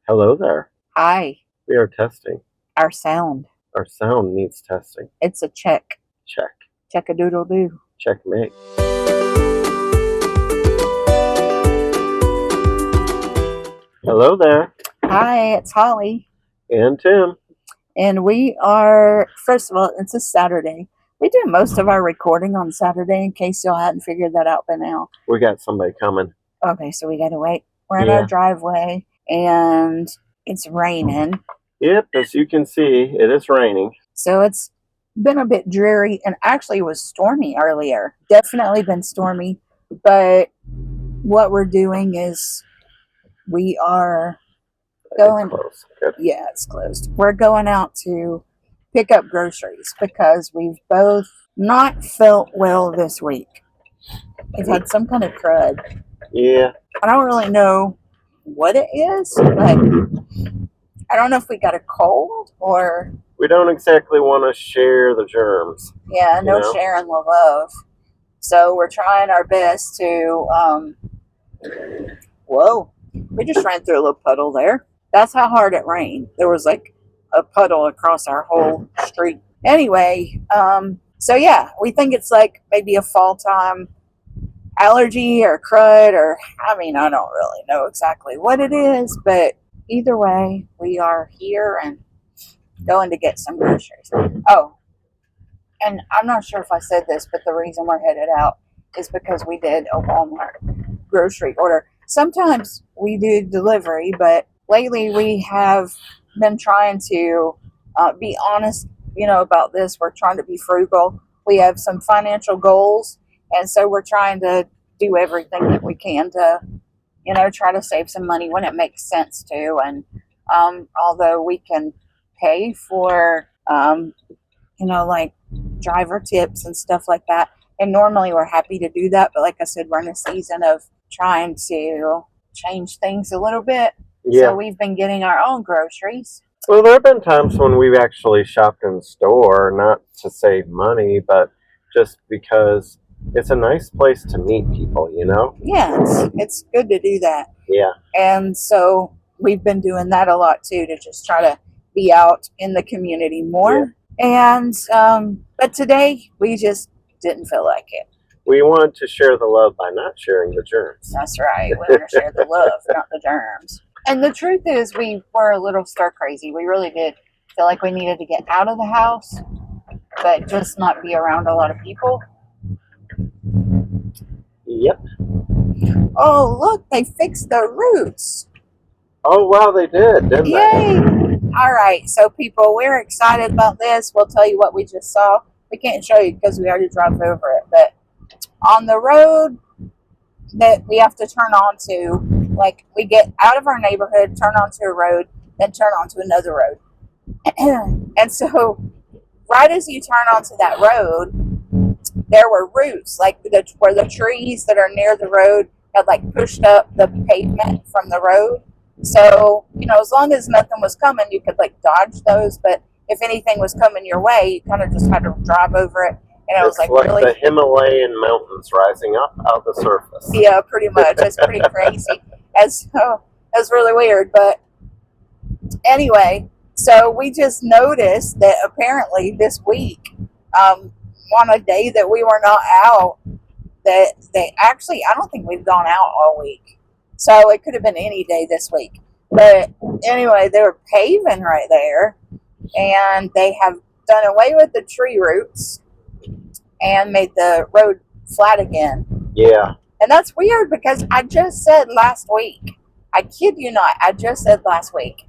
Hello there. Hi, We are testing. our sound. Our sound needs testing. It's a check. Check. Check a doodle doo. Checkmate. Hello there. Hi, it's Holly. And Tim. And we are, first of all, it's a Saturday. We do most of our recording on Saturday in case y'all hadn't figured that out by now. We got somebody coming. Okay, so we gotta wait. We're in our driveway and it's raining. Yep, as you can see, it is raining. So it's been a bit dreary and actually it was stormy earlier. Definitely been stormy. But what we're doing is we are going. It's close. Good. Yeah, it's closed. We're going out to pick up groceries because we've both not felt well this week. We've had some kind of crud. Yeah. I don't really know what it is. Like, I don't know if we got a cold or. We don't exactly want to share the germs. Yeah, no sharing the love. So we're trying our best to. Whoa, we just ran through a little puddle there. That's how hard it rained. There was like a puddle across our whole street. Anyway, so yeah, we think it's like maybe a fall time allergy or crud or, I mean, I don't really know exactly what it is, but either way, we are here and going to get some groceries. Oh, and I'm not sure if I said this, but the reason we're headed out is because we did a Walmart grocery order. Sometimes we do delivery, but lately we have been trying to be honest, about this. We're trying to be frugal. We have some financial goals, and so we're trying to do everything that we can to, try to save some money when it makes sense to. And although we can pay for, like driver tips and stuff like that, and normally we're happy to do that, but like I said, we're in a season of trying to change things a little bit. Yeah. So we've been getting our own groceries. Well, there have been times when we've actually shopped in the store, not to save money, but just because it's a nice place to meet people, Yeah, it's good to do that. Yeah. And so we've been doing that a lot too, to just try to be out in the community more. Yeah. And but today we just didn't feel like it. We wanted to share the love by not sharing the germs. That's right. We want to share the love, not the germs. And the truth is, we were a little stir crazy. We really did feel like we needed to get out of the house, but just not be around a lot of people. Yep. Oh, look, they fixed the roots. Oh, wow, they did, didn't Yay. They? All right, so people, we're excited about this. We'll tell you what we just saw. We can't show you because we already drove over it, but on the road that we have to turn onto, like we get out of our neighborhood, turn onto a road, then turn onto another road. And so right as you turn onto that road, there were roots, like where the trees that are near the road had like pushed up the pavement from the road. So, as long as nothing was coming, you could like dodge those, but if anything was coming your way, you kind of just had to drive over it. And it was like really, the Himalayan mountains rising up out of the surface. Yeah, pretty much. It's pretty crazy. It's really weird. But anyway, so we just noticed that apparently this week, on a day that we were not out, that they actually, I don't think we've gone out all week. So it could have been any day this week. But anyway, they were paving right there, and they have done away with the tree roots and made the road flat again. Yeah. And that's weird because I just said last week, I kid you not, I just said last week,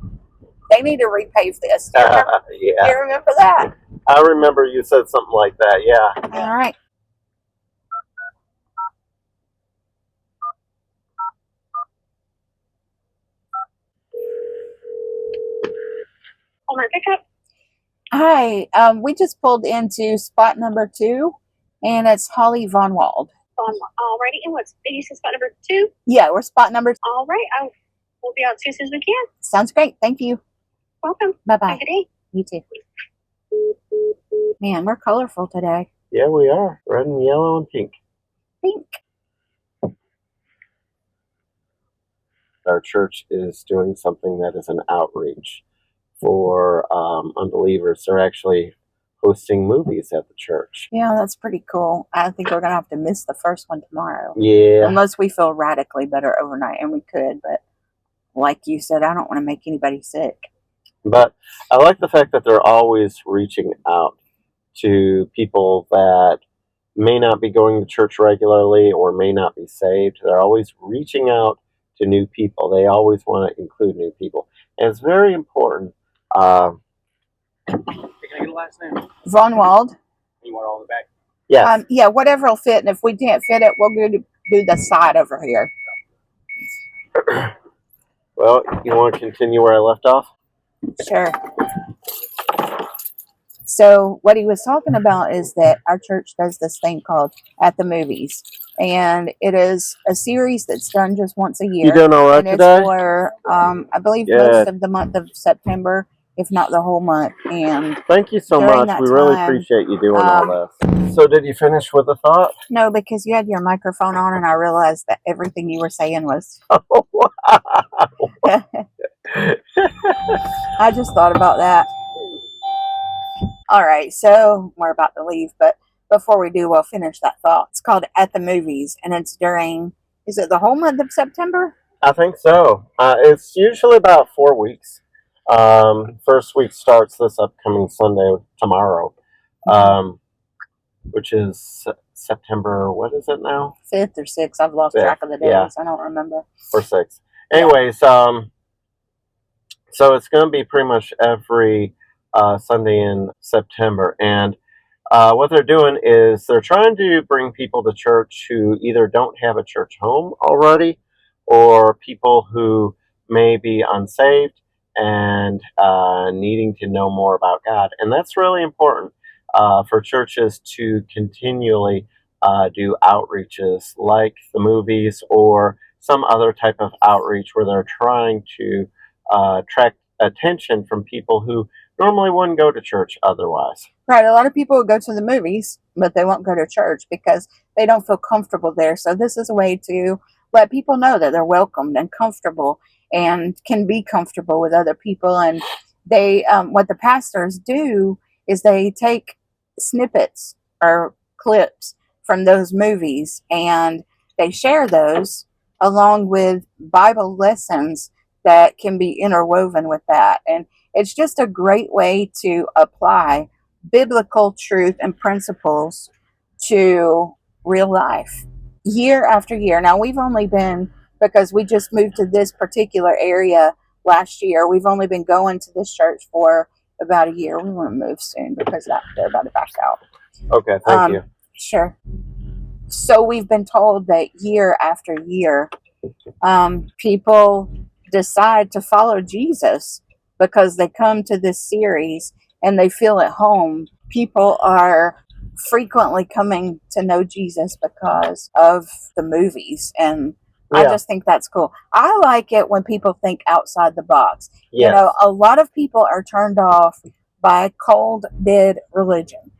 they need to repave this. Do you remember, yeah. Do you remember that? I remember you said something like that, yeah. All right. Walmart pickup. Hi, we just pulled into spot number 2, and it's Holly Von Wald. Alrighty, and what's you said spot number 2? Yeah, we're spot number 2. All right, we'll be out as soon as we can. Sounds great. Thank you. Welcome. Bye-bye. Have a good day. You too. Man, we're colorful today. Yeah, we are. Red and yellow and pink. Pink. our church is doing something that is an outreach for unbelievers. They're actually hosting movies at the church. Yeah, that's pretty cool. I think we're going to have to miss the first one tomorrow. Yeah. Unless we feel radically better overnight, and we could, but like you said, I don't want to make anybody sick. But I like the fact that they're always reaching out to people that may not be going to church regularly or may not be saved. They're always reaching out to new people. They always want to include new people. And it's very important. Can I get a last name? Von Wald. You want all the back? Yes. Yeah, whatever will fit, and if we can't fit it, we'll do the side over here. Well, you want to continue where I left off? Sure. So what he was talking about is that our church does this thing called At the Movies, and it is a series that's done just once a year. You doing all right and it's today? for, I believe, Good. most of the month of September, if not the whole month. And Thank you so during much. that We really time, appreciate you doing all this. So did you finish with a thought? no, because you had your microphone on, and I realized that everything you were saying was. Oh, wow. I just thought about that. All right, so we're about to leave, but before we do, we'll finish that thought. It's called At the Movies, and it's during, is it the whole month of September? I think so. It's usually about 4 weeks. First week starts this upcoming Sunday, tomorrow, which is September, what is it now? 5th or 6th. I've lost 5th, track of the days. yeah. I don't remember. Or 6. Anyways, so it's going to be pretty much every Sunday in September. And what they're doing is they're trying to bring people to church who either don't have a church home already or people who may be unsaved and needing to know more about God. And that's really important for churches to continually do outreaches like the movies or some other type of outreach where they're trying to attract attention from people who normally wouldn't go to church otherwise. Right, a lot of people go to the movies, but they won't go to church because they don't feel comfortable there. So this is a way to let people know that they're welcomed and comfortable and can be comfortable with other people. And they, what the pastors do is they take snippets or clips from those movies and they share those along with Bible lessons that can be interwoven with that. And it's just a great way to apply biblical truth and principles to real life year after year. Now, we've only been, because we just moved to this particular area last year, we've only been going to this church for about a year. We want to move soon because they're about to back out. Okay, thank you. Sure. So we've been told that year after year, people decide to follow Jesus because they come to this series and they feel at home. People are frequently coming to know Jesus because of the movies, and I just think that's cool. I like it when people think outside the box. Yes. You know, a lot of people are turned off by cold, dead religion.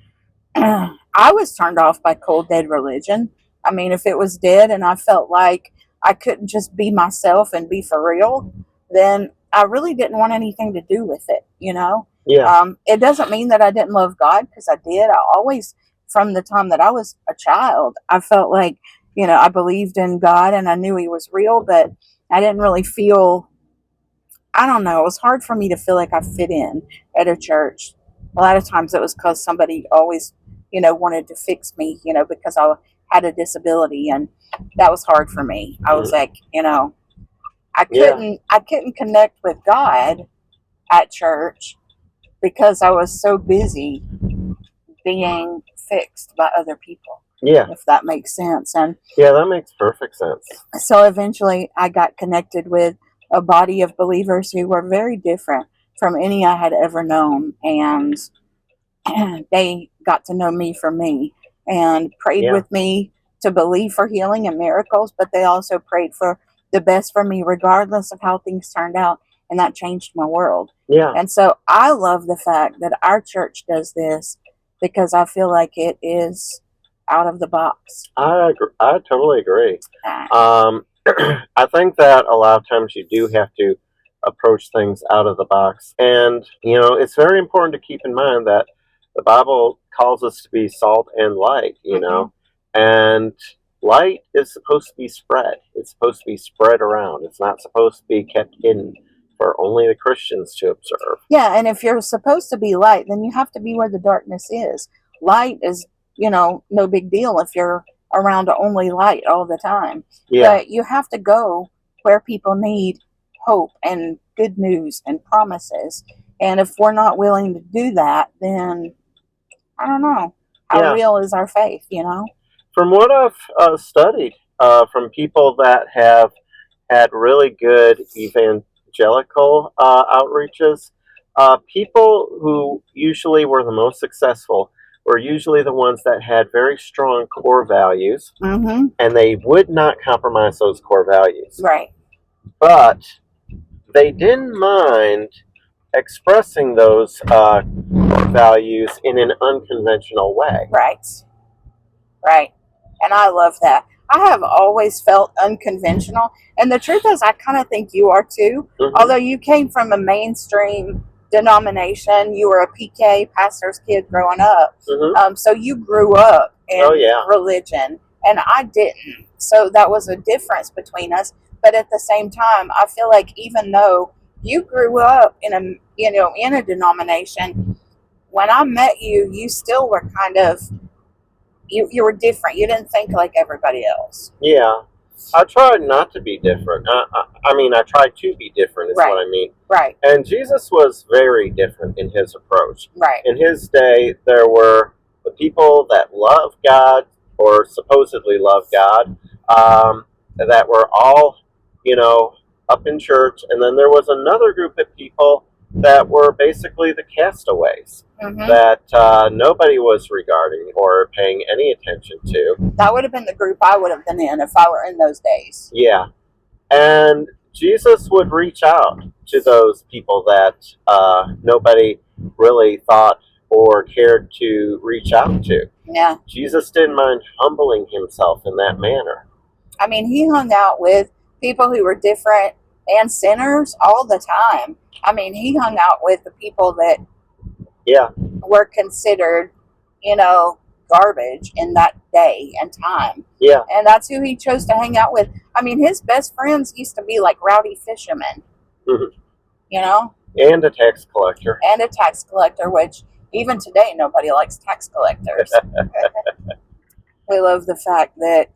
I was turned off by cold, dead religion. I mean, if it was dead and I felt like I couldn't just be myself and be for real, then I really didn't want anything to do with it, you know? Yeah. It doesn't mean that I didn't love God, because I did. I always, from the time that I was a child, I felt like, you know, I believed in God and I knew He was real, but I didn't really feel, I don't know, it was hard for me to feel like I fit in at a church. A lot of times it was because somebody always, you know, wanted to fix me, you know, because I had a disability, and that was hard for me. I was like, you know, I couldn't connect with God at church because I was so busy being fixed by other people. Yeah. If that makes sense. And yeah, that makes perfect sense. so eventually I got connected with a body of believers who were very different from any I had ever known, and they got to know me for me and prayed with me to believe for healing and miracles, but they also prayed for the best for me regardless of how things turned out, and that changed my world. Yeah. And so I love the fact that our church does this because I feel like it is out of the box. I totally agree. I think that a lot of times you do have to approach things out of the box. And, it's very important to keep in mind that the Bible calls us to be salt and light, and light is supposed to be spread. It's supposed to be spread around. It's not supposed to be kept hidden for only the Christians to observe. Yeah, and if you're supposed to be light, then you have to be where the darkness is. Light is, no big deal if you're around only light all the time. Yeah. But you have to go where people need hope and good news and promises. And if we're not willing to do that, then I don't know. How Yeah. real is our faith, From what I've studied, from people that have had really good evangelical outreaches, people who usually were the most successful were usually the ones that had very strong core values, Mm-hmm. and they would not compromise those core values. Right. But they didn't mind expressing those core values in an unconventional way. Right. Right. And I love that. I have always felt unconventional. And the truth is, I kind of think you are too. Mm-hmm. Although you came from a mainstream denomination, you were a PK, pastor's kid growing up. Mm-hmm. So you grew up in yeah. religion, and I didn't. So that was a difference between us. But at the same time, I feel like even though you grew up in a denomination, when I met you, you still were kind of you were different. You didn't think like everybody else. Yeah. I tried not to be different. I tried to be different is Right. what I mean. Right. And Jesus was very different in his approach. Right. In his day, there were the people that loved God or supposedly loved God, that were all, up in church. And then there was another group of people that were basically the castaways, Mm-hmm. that nobody was regarding or paying any attention to. That would have been the group I would have been in if I were in those days. Yeah. And Jesus would reach out to those people that nobody really thought or cared to reach out to. Yeah. Jesus didn't mind humbling himself in that manner. I mean, he hung out with people who were different and sinners all the time. I mean, he hung out with the people that Yeah. were considered, garbage in that day and time. Yeah. And that's who he chose to hang out with. I mean, his best friends used to be like rowdy fishermen, Mm-hmm. And a tax collector. and a tax collector, which even today nobody likes tax collectors. We love the fact that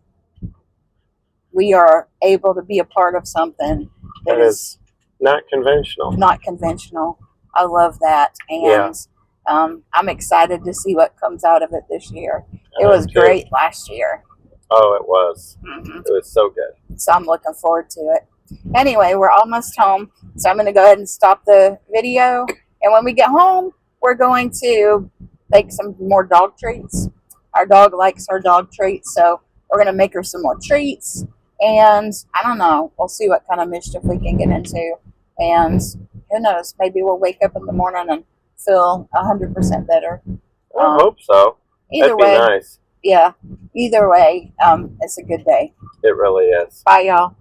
we are able to be a part of something that is not conventional. Not conventional. I love that. And I'm excited to see what comes out of it this year. It was great last year. Oh, it was. Mm-hmm. It was so good. So I'm looking forward to it. Anyway, we're almost home. So I'm going to go ahead and stop the video. And when we get home, we're going to make some more dog treats. Our dog likes our dog treats. So we're going to make her some more treats. And I don't know. We'll see what kind of mischief we can get into. And who knows? Maybe we'll wake up in the morning and feel 100% better. I hope so. Either That'd be way, nice. yeah. Either way, it's a good day. It really is. Bye, y'all.